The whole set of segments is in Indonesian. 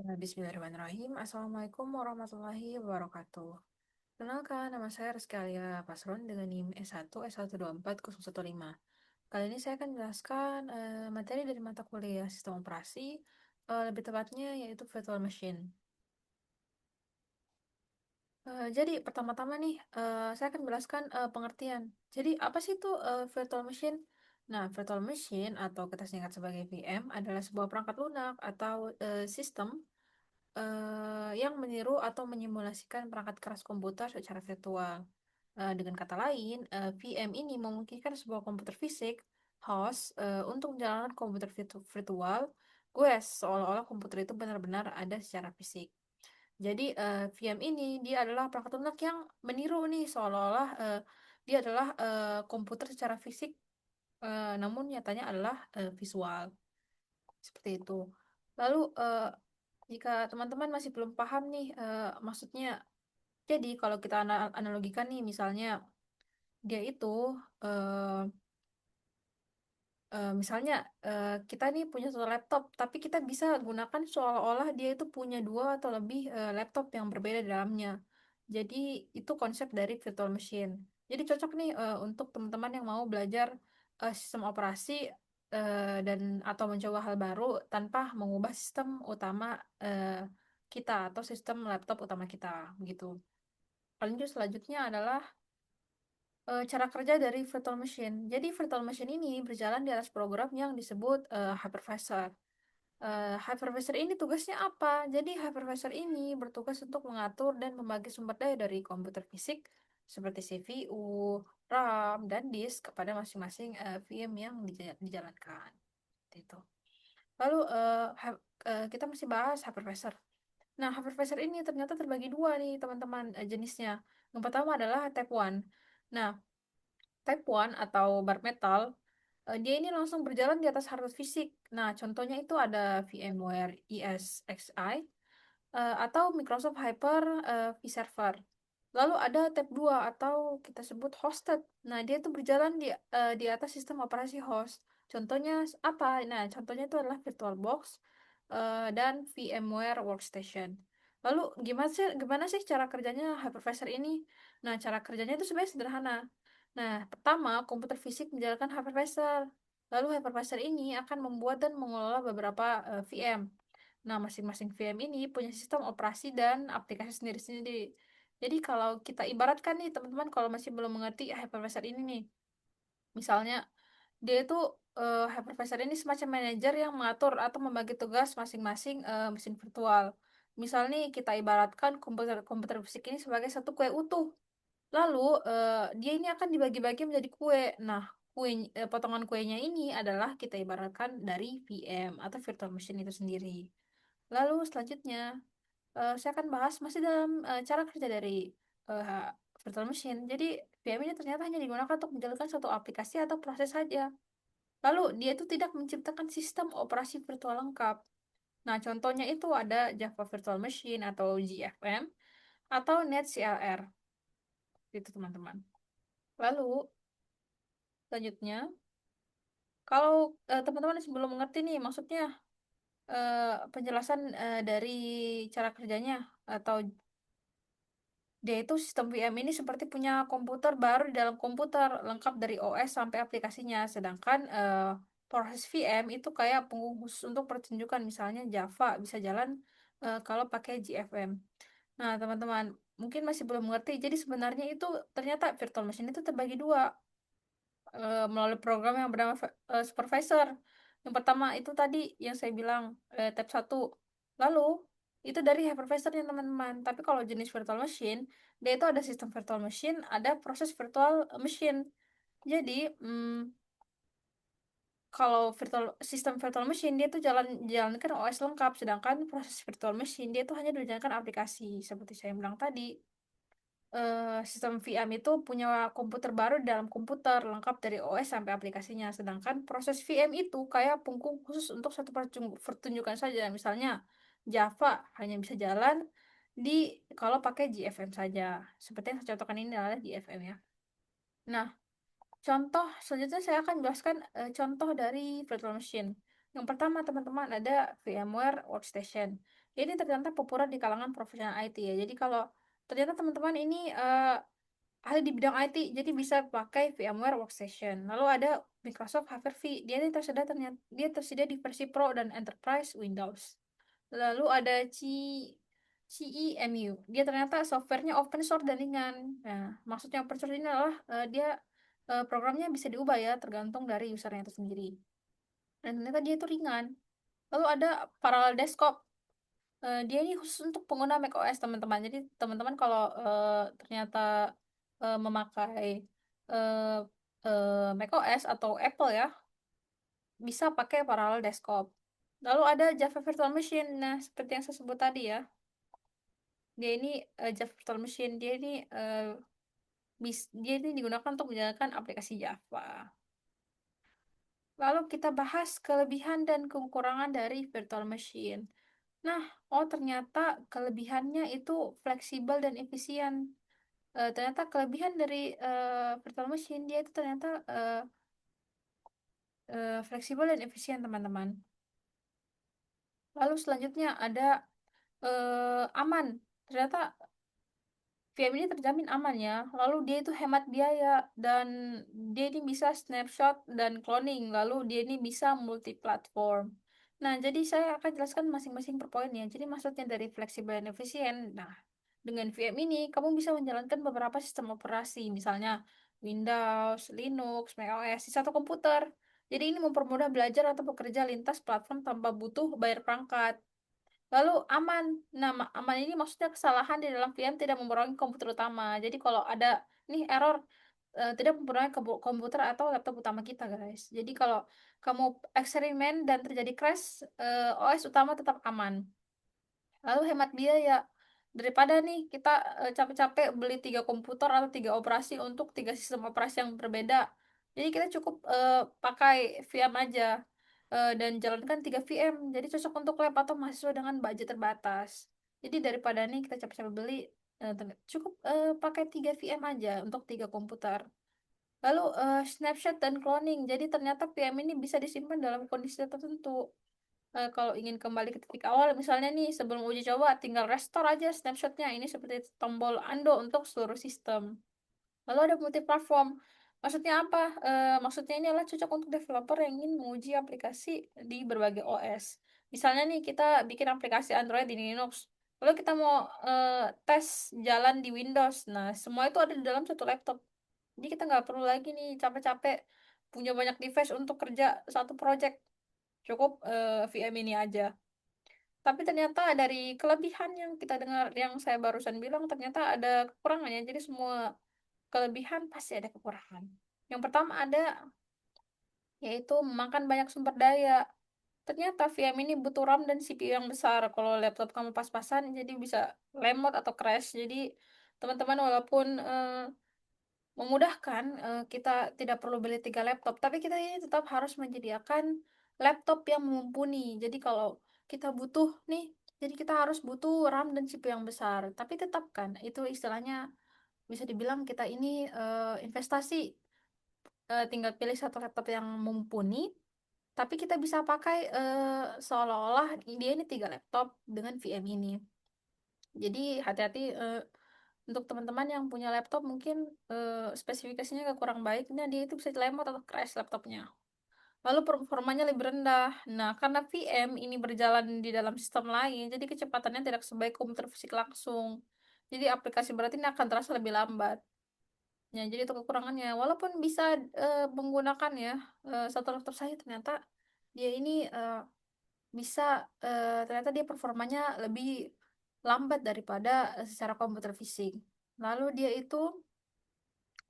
Bismillahirrahmanirrahim. Assalamualaikum warahmatullahi wabarakatuh. Kenalkan, nama saya Rizky Alia Pasron dengan NIM S1 S124 015. Kali ini saya akan menjelaskan materi dari mata kuliah Sistem Operasi, lebih tepatnya yaitu Virtual Machine. Jadi pertama-tama nih, saya akan menjelaskan pengertian. Jadi apa sih itu Virtual Machine? Nah, Virtual Machine atau kita singkat sebagai VM adalah sebuah perangkat lunak atau sistem yang meniru atau menyimulasikan perangkat keras komputer secara virtual. Dengan kata lain, VM ini memungkinkan sebuah komputer fisik host untuk menjalankan komputer virtual, gue seolah-olah komputer itu benar-benar ada secara fisik. Jadi VM ini dia adalah perangkat lunak yang meniru nih seolah-olah dia adalah komputer secara fisik, namun nyatanya adalah visual. Seperti itu. Lalu jika teman-teman masih belum paham nih maksudnya, jadi kalau kita analogikan nih misalnya dia itu eh, misalnya kita nih punya satu laptop, tapi kita bisa gunakan seolah-olah dia itu punya dua atau lebih laptop yang berbeda di dalamnya. Jadi itu konsep dari virtual machine. Jadi cocok nih untuk teman-teman yang mau belajar sistem operasi dan atau mencoba hal baru tanpa mengubah sistem utama eh, kita atau sistem laptop utama kita, begitu. Lanjut selanjutnya adalah cara kerja dari virtual machine. Jadi virtual machine ini berjalan di atas program yang disebut hypervisor. Hypervisor ini tugasnya apa? Jadi hypervisor ini bertugas untuk mengatur dan membagi sumber daya dari komputer fisik seperti CPU, RAM, dan disk kepada masing-masing VM yang dijalankan. Seperti itu. Lalu kita masih bahas hypervisor. Nah, hypervisor ini ternyata terbagi dua nih teman-teman jenisnya. Yang pertama adalah Type 1. Nah, Type 1 atau bare metal, dia ini langsung berjalan di atas hardware fisik. Nah, contohnya itu ada VMware ESXi atau Microsoft Hyper vServer. Lalu ada Type 2 atau kita sebut hosted. Nah, dia itu berjalan di atas sistem operasi host. Contohnya apa? Nah, contohnya itu adalah VirtualBox dan VMware Workstation. Lalu gimana sih cara kerjanya hypervisor ini? Nah, cara kerjanya itu sebenarnya sederhana. Nah, pertama, komputer fisik menjalankan hypervisor. Lalu hypervisor ini akan membuat dan mengelola beberapa VM. Nah, masing-masing VM ini punya sistem operasi dan aplikasi sendiri-sendiri. Jadi kalau kita ibaratkan nih teman-teman, kalau masih belum mengerti hypervisor ini nih, misalnya dia itu hypervisor ini semacam manajer yang mengatur atau membagi tugas masing-masing mesin virtual. Misal nih kita ibaratkan komputer komputer fisik ini sebagai satu kue utuh. Lalu dia ini akan dibagi-bagi menjadi kue. Nah, potongan kuenya ini adalah kita ibaratkan dari VM atau virtual machine itu sendiri. Lalu selanjutnya saya akan bahas masih dalam cara kerja dari eh, virtual machine. Jadi VM ini ternyata hanya digunakan untuk menjalankan satu aplikasi atau proses saja. Lalu dia itu tidak menciptakan sistem operasi virtual lengkap. Nah, contohnya itu ada Java Virtual Machine atau JVM atau NetCLR. Itu teman-teman. Lalu selanjutnya, kalau teman-teman masih belum mengerti nih, maksudnya penjelasan dari cara kerjanya atau dia itu sistem VM ini seperti punya komputer baru di dalam komputer, lengkap dari OS sampai aplikasinya. Sedangkan proses VM itu kayak punggung khusus untuk pertunjukan, misalnya Java bisa jalan kalau pakai JVM. Nah, teman-teman, mungkin masih belum mengerti. Jadi sebenarnya itu ternyata virtual machine itu terbagi dua melalui program yang bernama supervisor. Yang pertama itu tadi yang saya bilang tab 1. Lalu itu dari hypervisornya teman-teman. Tapi kalau jenis virtual machine, dia itu ada sistem virtual machine, ada proses virtual machine. Jadi kalau sistem virtual machine dia tuh jalankan OS lengkap, sedangkan proses virtual machine dia tuh hanya menjalankan aplikasi seperti saya bilang tadi. Sistem VM itu punya komputer baru di dalam komputer, lengkap dari OS sampai aplikasinya. Sedangkan proses VM itu kayak punggung khusus untuk satu pertunjukan saja. Misalnya Java hanya bisa jalan di kalau pakai JVM saja. Seperti yang saya contohkan ini adalah JVM ya. Nah, contoh selanjutnya saya akan jelaskan contoh dari virtual machine. Yang pertama teman-teman ada VMware Workstation. Ini ternyata populer di kalangan profesional IT ya. Jadi kalau ternyata teman-teman ini ahli di bidang IT, jadi bisa pakai VMware Workstation. Lalu ada Microsoft Hyper-V, dia tersedia di versi Pro dan Enterprise Windows. Lalu ada CEMU, dia ternyata softwarenya open source dan ringan. Nah, maksudnya open source ini adalah dia programnya bisa diubah ya, tergantung dari usernya itu sendiri. Dan ternyata dia itu ringan. Lalu ada Parallel Desktop. Dia ini khusus untuk pengguna macOS teman-teman. Jadi teman-teman kalau ternyata memakai eh, macOS atau Apple ya, bisa pakai Parallel Desktop. Lalu ada Java Virtual Machine. Nah, seperti yang saya sebut tadi ya, dia ini Java Virtual Machine. Dia ini digunakan untuk menjalankan aplikasi Java. Lalu kita bahas kelebihan dan kekurangan dari virtual machine. Nah, oh ternyata kelebihannya itu fleksibel dan efisien. Ternyata kelebihan dari virtual machine dia itu ternyata fleksibel dan efisien, teman-teman. Lalu selanjutnya ada aman. Ternyata VM ini terjamin aman ya. Lalu dia itu hemat biaya dan dia ini bisa snapshot dan cloning. Lalu dia ini bisa multi-platform. Nah, jadi saya akan jelaskan masing-masing per poin ya. Jadi maksudnya dari fleksibel dan efisien. Nah, dengan VM ini kamu bisa menjalankan beberapa sistem operasi, misalnya Windows, Linux, macOS di satu komputer. Jadi ini mempermudah belajar atau bekerja lintas platform tanpa butuh bayar perangkat. Lalu aman. Nah, aman ini maksudnya kesalahan di dalam VM tidak mempengaruhi komputer utama. Jadi kalau ada nih error tidak mempengaruhi komputer atau laptop utama kita, guys. Jadi kalau kamu eksperimen dan terjadi crash, OS utama tetap aman. Lalu hemat biaya. Daripada nih kita capek-capek beli 3 komputer atau 3 operasi untuk 3 sistem operasi yang berbeda. Jadi kita cukup pakai VM aja dan jalankan 3 VM. Jadi cocok untuk lab atau mahasiswa dengan budget terbatas. Jadi daripada nih kita capek-capek beli, cukup pakai 3 VM aja untuk 3 komputer. Lalu snapshot dan cloning. Jadi ternyata VM ini bisa disimpan dalam kondisi tertentu. Kalau ingin kembali ke titik awal, misalnya nih sebelum uji coba, tinggal restore aja snapshotnya. Ini seperti tombol undo untuk seluruh sistem. Lalu ada multi-platform. Maksudnya apa? Maksudnya ini adalah cocok untuk developer yang ingin menguji aplikasi di berbagai OS. Misalnya nih kita bikin aplikasi Android di Linux. Lalu kita mau tes jalan di Windows. Nah, semua itu ada di dalam satu laptop. Jadi kita nggak perlu lagi nih capek-capek punya banyak device untuk kerja satu project. Cukup VM ini aja. Tapi ternyata dari kelebihan yang kita dengar, yang saya barusan bilang, ternyata ada kekurangannya. Jadi semua kelebihan pasti ada kekurangan. Yang pertama ada, yaitu memakan banyak sumber daya. Ternyata VM ini butuh RAM dan CPU yang besar. Kalau laptop kamu pas-pasan, jadi bisa lemot atau crash. Jadi teman-teman walaupun memudahkan, kita tidak perlu beli 3 laptop, tapi kita ini tetap harus menyediakan laptop yang mumpuni. Jadi kalau kita butuh nih, jadi kita harus butuh RAM dan CPU yang besar. Tapi tetap kan, itu istilahnya bisa dibilang kita ini investasi. Tinggal pilih satu laptop yang mumpuni, tapi kita bisa pakai seolah-olah dia ini 3 laptop dengan VM ini. Jadi hati-hati untuk teman-teman yang punya laptop mungkin spesifikasinya agak kurang baik, nah dia itu bisa lemot atau crash laptopnya. Lalu performanya lebih rendah. Nah, karena VM ini berjalan di dalam sistem lain, jadi kecepatannya tidak sebaik komputer fisik langsung. Jadi aplikasi berat ini akan terasa lebih lambat. Ya, jadi itu kekurangannya. Walaupun bisa menggunakan ya satu laptop saya, ternyata dia ini bisa ternyata dia performanya lebih lambat daripada secara komputer fisik. Lalu dia itu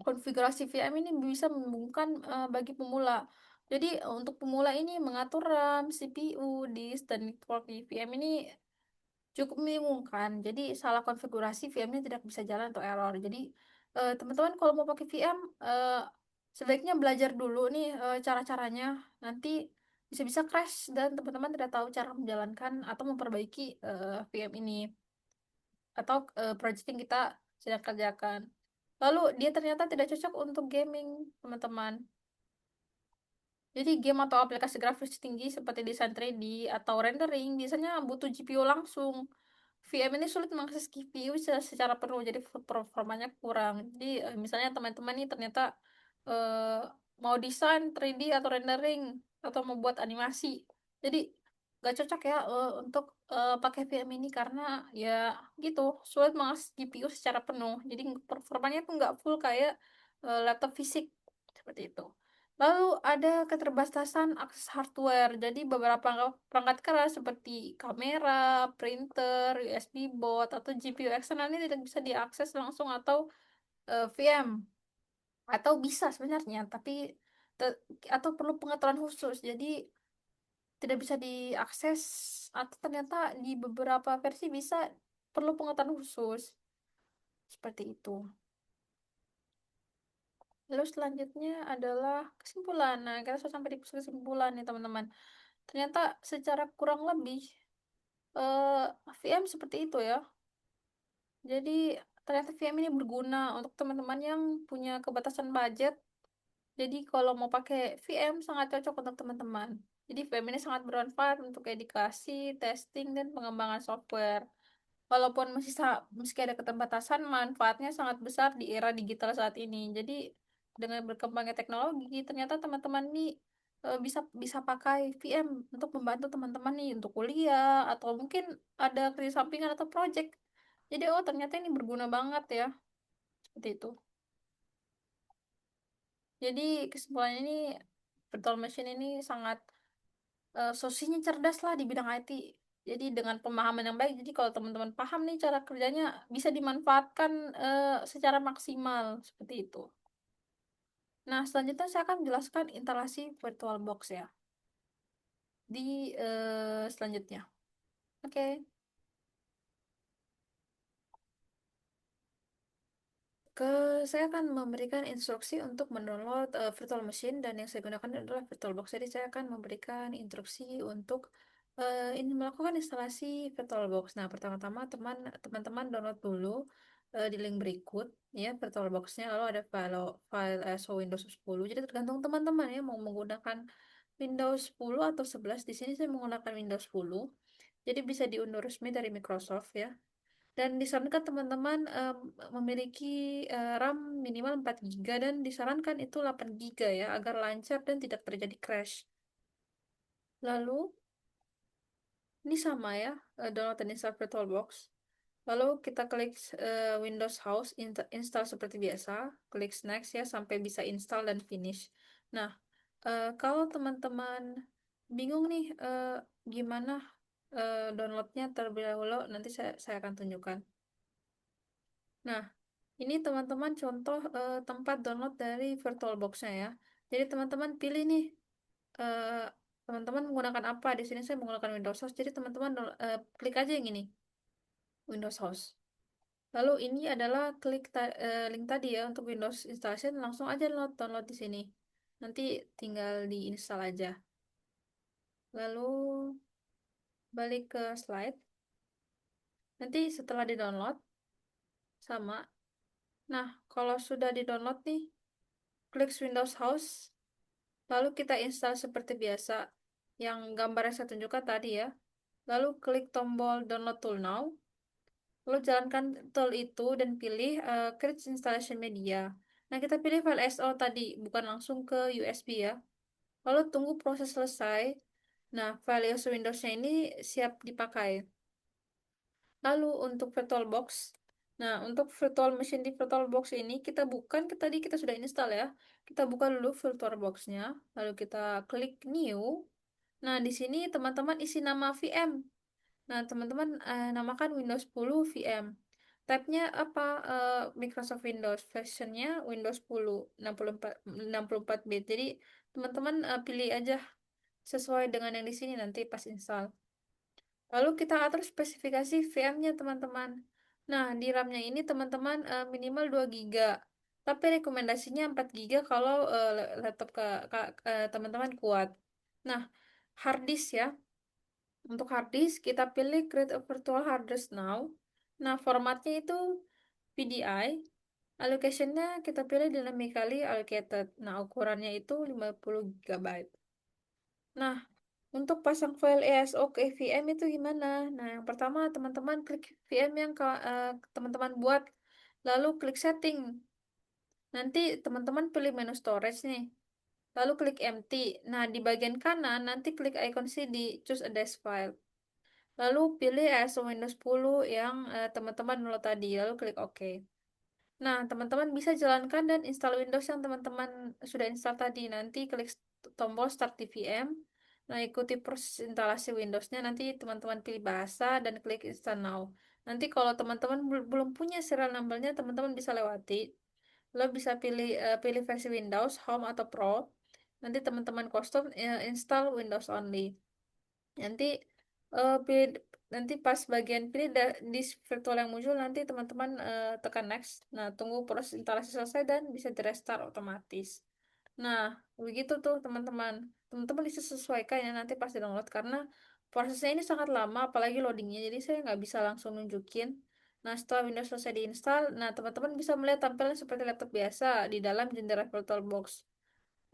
konfigurasi VM ini bisa membingungkan bagi pemula. Jadi untuk pemula ini mengatur RAM, CPU, disk, dan network di VM ini cukup membingungkan. Jadi salah konfigurasi VM-nya tidak bisa jalan atau error. Jadi teman-teman kalau mau pakai VM sebaiknya belajar dulu nih cara-caranya. Nanti bisa-bisa crash dan teman-teman tidak tahu cara menjalankan atau memperbaiki VM ini atau project yang kita sedang kerjakan. Lalu dia ternyata tidak cocok untuk gaming, teman-teman. Jadi game atau aplikasi grafis tinggi seperti desain 3D atau rendering biasanya butuh GPU langsung. VM ini sulit mengakses GPU secara penuh, jadi performanya kurang. Jadi misalnya teman-teman ini ternyata eh, mau desain 3D atau rendering atau membuat animasi, jadi gak cocok ya untuk pakai VM ini karena ya gitu sulit mengakses GPU secara penuh. Jadi performanya tuh nggak full kayak laptop fisik seperti itu. Lalu ada keterbatasan akses hardware. Jadi beberapa perangkat keras seperti kamera, printer, USB board, atau GPU eksternal ini tidak bisa diakses langsung atau VM. Atau bisa sebenarnya, tapi te- atau perlu pengaturan khusus. Jadi tidak bisa diakses atau ternyata di beberapa versi bisa perlu pengaturan khusus. Seperti itu. Lalu selanjutnya adalah kesimpulan. Nah, kita sudah sampai di kesimpulan nih teman-teman. Ternyata secara kurang lebih eh, VM seperti itu ya. Jadi ternyata VM ini berguna untuk teman-teman yang punya keterbatasan budget. Jadi kalau mau pakai VM sangat cocok untuk teman-teman. Jadi VM ini sangat bermanfaat untuk edukasi, testing, dan pengembangan software. Walaupun meski ada keterbatasan, manfaatnya sangat besar di era digital saat ini. Jadi dengan berkembangnya teknologi, ternyata teman-teman ini bisa bisa pakai VM untuk membantu teman-teman nih untuk kuliah atau mungkin ada kerja sampingan atau project. Jadi oh ternyata ini berguna banget ya, seperti itu. Jadi kesimpulannya ini virtual machine ini sangat sosinya cerdas lah di bidang IT. Jadi dengan pemahaman yang baik, jadi kalau teman-teman paham nih cara kerjanya, bisa dimanfaatkan secara maksimal seperti itu. Nah, selanjutnya saya akan menjelaskan instalasi VirtualBox ya di selanjutnya. Oke. Ke saya akan memberikan instruksi untuk mendownload virtual machine dan yang saya gunakan adalah VirtualBox. Jadi saya akan memberikan instruksi untuk ini melakukan instalasi VirtualBox. Nah, pertama-tama teman-teman download dulu di link berikut ya VirtualBox-nya. Lalu ada file ISO Windows 10. Jadi tergantung teman-teman ya mau menggunakan Windows 10 atau 11. Di sini saya menggunakan Windows 10. Jadi bisa diunduh resmi dari Microsoft ya. Dan disarankan teman-teman memiliki RAM minimal 4 GB dan disarankan itu 8 GB ya agar lancar dan tidak terjadi crash. Lalu ini sama ya download dan install VirtualBox. Lalu kita klik Windows House install seperti biasa, klik next ya sampai bisa install dan finish. Nah, kalau teman-teman bingung nih gimana downloadnya terlebih dahulu, nanti saya akan tunjukkan. Nah, ini teman-teman contoh tempat download dari VirtualBox-nya ya. Jadi teman-teman pilih nih, eh, teman-teman menggunakan apa? Di sini saya menggunakan Windows House. Jadi teman-teman klik aja yang ini, Windows House. Lalu ini adalah link tadi ya untuk Windows installation. Langsung aja download di sini. Nanti tinggal diinstal aja. Lalu balik ke slide. Nanti setelah di-download, sama. Nah, kalau sudah di-download nih, klik Windows House. Lalu kita install seperti biasa yang gambar yang saya tunjukkan tadi ya. Lalu klik tombol download tool now. Lalu jalankan tool itu dan pilih create installation media. Nah, kita pilih file ISO tadi, bukan langsung ke USB ya. Lalu tunggu proses selesai. Nah, file ISO Windows-nya ini siap dipakai. Lalu untuk VirtualBox. Nah, untuk virtual machine di VirtualBox ini kita bukan tadi kita sudah install ya. Kita buka dulu VirtualBox-nya, lalu kita klik new. Nah, di sini teman-teman isi nama VM. Nah, teman-teman namakan Windows 10 VM. Type-nya apa? Microsoft Windows. Versionnya Windows 10 64 bit. Jadi, teman-teman pilih aja sesuai dengan yang di sini nanti pas install. Lalu kita atur spesifikasi VM-nya, teman-teman. Nah, di RAM-nya ini teman-teman minimal 2 GB. Tapi rekomendasinya 4 GB kalau laptop teman-teman kuat. Nah, hard disk ya. Untuk hard disk, kita pilih Create a Virtual Hard Disk Now. Nah, formatnya itu PDI. Allocation-nya kita pilih Dynamically Allocated. Nah, ukurannya itu 50 GB. Nah, untuk pasang file ESO ke VM itu gimana? Nah, yang pertama teman-teman klik VM yang teman-teman buat, lalu klik setting. Nanti teman-teman pilih menu storage nih, lalu klik empty. Nah, di bagian kanan nanti klik icon CD, choose a dash file. Lalu pilih ESO Windows 10 yang teman-teman download tadi, lalu klik OK. Nah, teman-teman bisa jalankan dan install Windows yang teman-teman sudah install tadi. Nanti klik tombol Start di VM. Nah, ikuti proses instalasi Windows-nya. Nanti teman-teman pilih bahasa dan klik Install Now. Nanti kalau teman-teman belum punya serial number-nya, teman-teman bisa lewati. Lalu bisa pilih versi Windows, Home atau Pro. Nanti teman-teman custom install Windows Only. Nanti pilih, nanti pas bagian pilih di virtual yang muncul nanti teman-teman tekan next. Nah, tunggu proses instalasi selesai dan bisa di restart otomatis. Nah, begitu tuh teman-teman. Teman-teman bisa sesuaikan ya nanti pas di download karena prosesnya ini sangat lama apalagi loadingnya. Jadi saya nggak bisa langsung nunjukin. Nah, setelah Windows selesai diinstal, nah teman-teman bisa melihat tampilan seperti laptop biasa di dalam jendela VirtualBox.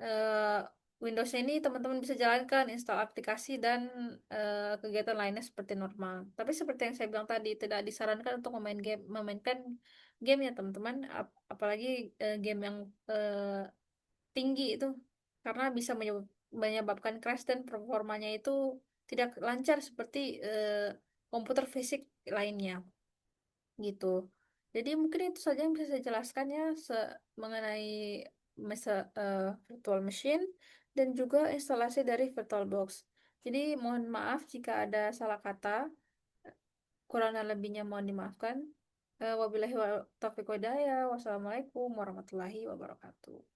eh, Windows ini teman-teman bisa jalankan install aplikasi dan kegiatan lainnya seperti normal. Tapi seperti yang saya bilang tadi, tidak disarankan untuk memainkan game ya teman-teman, apalagi game yang tinggi itu, karena bisa menyebabkan crash dan performanya itu tidak lancar seperti komputer fisik lainnya gitu. Jadi mungkin itu saja yang bisa saya jelaskan ya mengenai virtual machine dan juga instalasi dari VirtualBox. Jadi mohon maaf jika ada salah kata, kurang dan lebihnya mohon dimaafkan. Wabillahi taufiq wa hidayah. Wassalamualaikum warahmatullahi wabarakatuh.